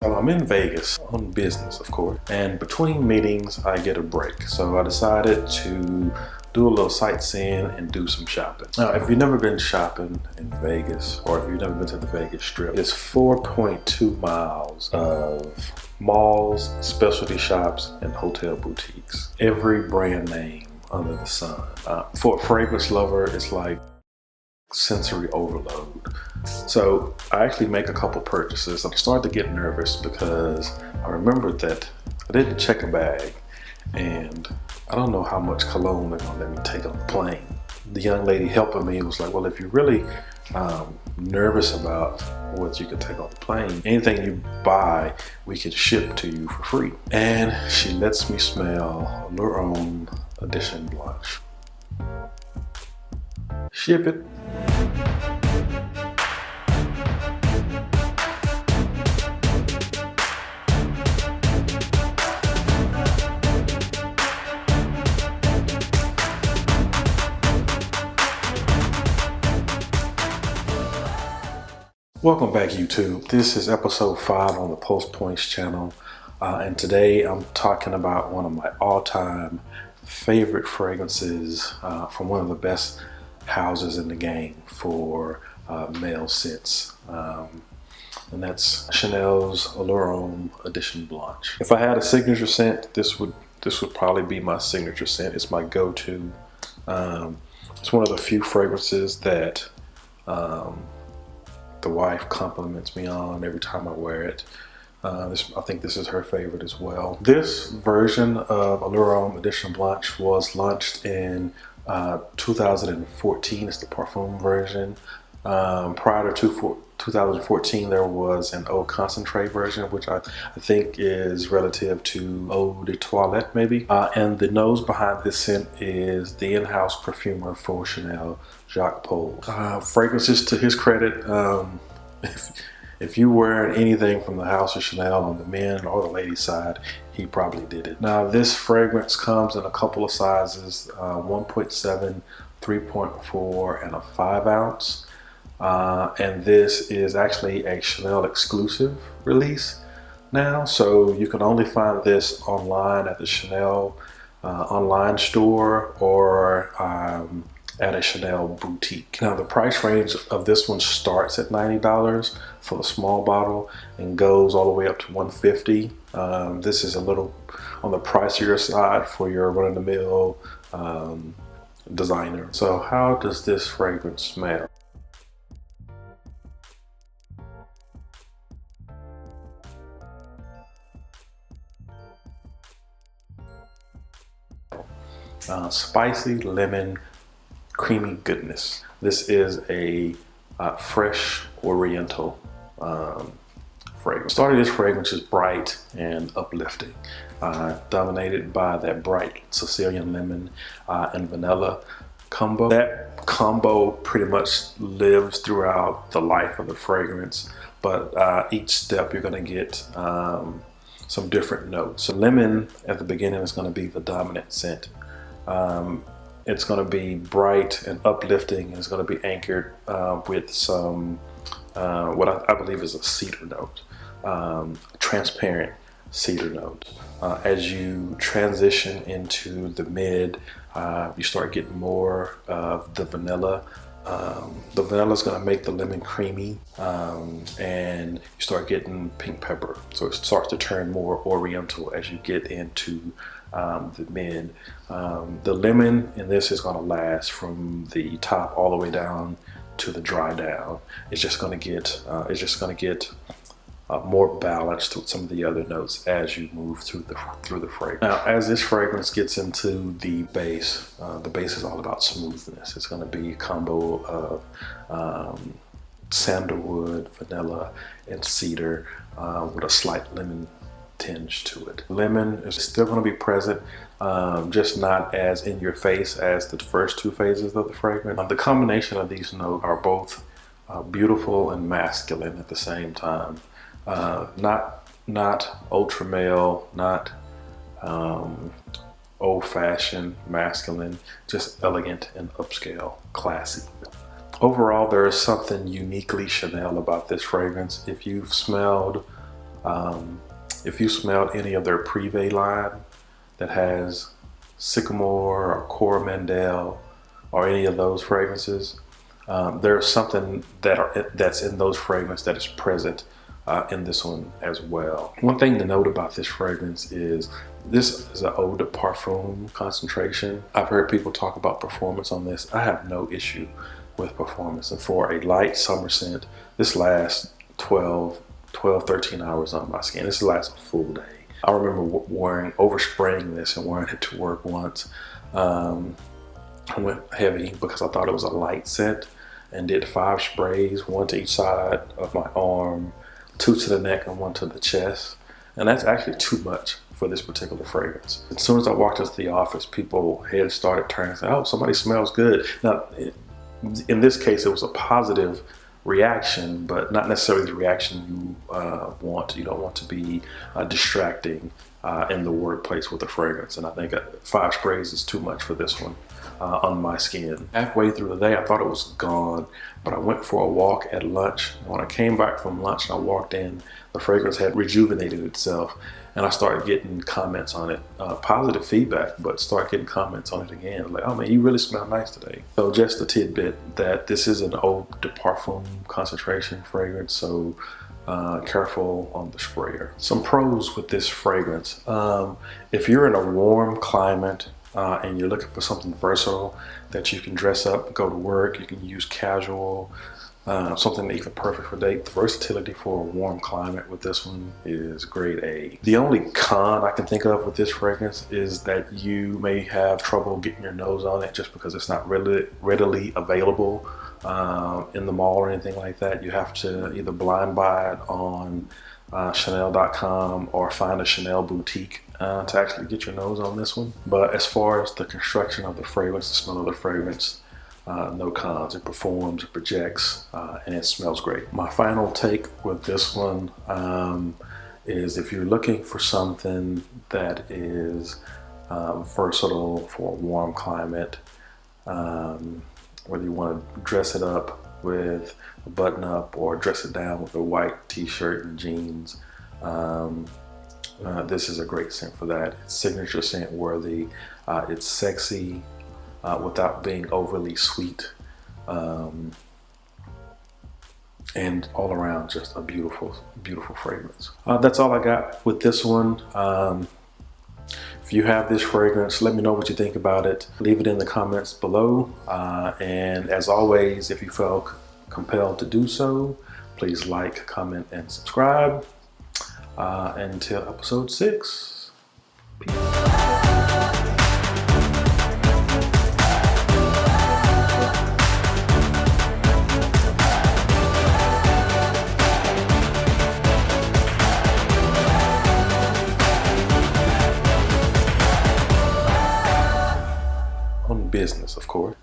Well, I'm in Vegas on business, of course, and between meetings I get a break. So I decided to do a little sightseeing and do some shopping. Now, if you've never been shopping in Vegas, or if you've never been to the Vegas Strip, it's 4.2 miles of malls, specialty shops, and hotel boutiques. Every brand name under the sun. For a fragrance lover, it's like sensory overload. So I actually make a couple purchases. I started to get nervous because I remembered that I didn't check a bag, and I don't know how much cologne they're gonna let me take on the plane. The young lady helping me was like, well, if you're really nervous about what you can take on the plane, anything you buy, we can ship to you for free. And she lets me smell Allure Homme Edition Blanche. Ship it. Welcome back, YouTube. This is episode 5 on the Post Points channel, and today I'm talking about one of my all-time favorite fragrances from one of the best houses in the game for male scents, and that's Chanel's Allure Homme Edition Blanche. If I had a signature scent, this would probably be my signature scent. It's my go-to. It's one of the few fragrances that the wife compliments me on every time I wear it. I think this is her favorite as well. This version of Allure Homme Edition Blanche was launched in 2014. It's the parfum version. Prior to 2014, there was an Eau Concentrate version, which I think is relative to Eau de Toilette, maybe. And the nose behind this scent is the in-house perfumer for Chanel, Jacques Paul. Fragrances, to his credit, if you wearing anything from the house of Chanel on the men or the ladies side, he probably did it. Now, this fragrance comes in a couple of sizes, 1.7, 3.4, and a 5 ounce. And this is actually a Chanel exclusive release now, so you can only find this online at the Chanel online store or at a Chanel boutique. Now, the price range of this one starts at $90 for the small bottle and goes all the way up to $150. This is a little on the pricier side for your run-of-the-mill designer. So how does this fragrance smell? Spicy lemon, creamy goodness. This is a fresh oriental fragrance. The start of this fragrance is bright and uplifting, dominated by that bright Sicilian lemon and vanilla combo. That combo pretty much lives throughout the life of the fragrance, but each step you're going to get some different notes. So lemon at the beginning is going to be the dominant scent. It's going to be bright and uplifting, and it's going to be anchored with some what I believe is a cedar note, transparent cedar note. As you transition into the mid, you start getting more of the vanilla. The vanilla is going to make the lemon creamy, and you start getting pink pepper. So it starts to turn more oriental as you get into the mid. The lemon in this is going to last from the top all the way down to the dry down. It's just going to get more balanced with some of the other notes as you move through the fragrance. Now, as this fragrance gets into the base is all about smoothness. It's going to be a combo of sandalwood, vanilla, and cedar with a slight lemon tinge to it. Lemon is still going to be present, just not as in your face as the first two phases of the fragrance. The combination of these notes are both beautiful and masculine at the same time. Not ultra male, not old-fashioned masculine, just elegant and upscale, classy. Overall, there is something uniquely Chanel about this fragrance. If you've smelled If you smelled any of their Privé line that has sycamore or coromandel or any of those fragrances, there's something that's in those fragrances that is present in this one as well. One thing to note about this fragrance is this is an eau de parfum concentration. I've heard people talk about performance on this. I have no issue with performance, and for a light summer scent, this lasts 13 hours on my skin. This lasts a full day. I remember overspraying this and wearing it to work once. I went heavy because I thought it was a light scent and did 5 sprays, 1 to each side of my arm, 2 to the neck and 1 to the chest. And that's actually too much for this particular fragrance. As soon as I walked into the office, people's heads started turning and saying, oh, somebody smells good. Now, in this case, it was a positive reaction, but not necessarily the reaction you want. You don't want to be distracting in the workplace with a fragrance. And I think 5 sprays is too much for this one on my skin. Halfway through the day, I thought it was gone, but I went for a walk at lunch. When I came back from lunch and I walked in, the fragrance had rejuvenated itself, and I started getting comments on it, positive feedback, but started getting comments on it again. Like, oh man, you really smell nice today. So just a tidbit that this is an eau de parfum concentration fragrance, so careful on the sprayer. Some pros with this fragrance. If you're in a warm climate and you're looking for something versatile that you can dress up, go to work, you can use casual, something even perfect for date. The versatility for a warm climate with this one is grade A. The only con I can think of with this fragrance is that you may have trouble getting your nose on it just because it's not readily available in the mall or anything like that. You have to either blind buy it on Chanel.com or find a Chanel boutique to actually get your nose on this one. But as far as the construction of the fragrance, the smell of the fragrance, no cons. It performs, it projects, and it smells great. My final take with this one is if you're looking for something that is versatile for a warm climate, whether you want to dress it up with a button up or dress it down with a white t-shirt and jeans, this is a great scent for that. It's signature scent worthy. It's sexy without being overly sweet, and all around just a beautiful, beautiful fragrance. That's all I got with this one. If you have this fragrance, let me know what you think about it. Leave it in the comments below. And as always, if you felt compelled to do so, please like, comment, and subscribe. Until episode 6. Peace. Business, of course.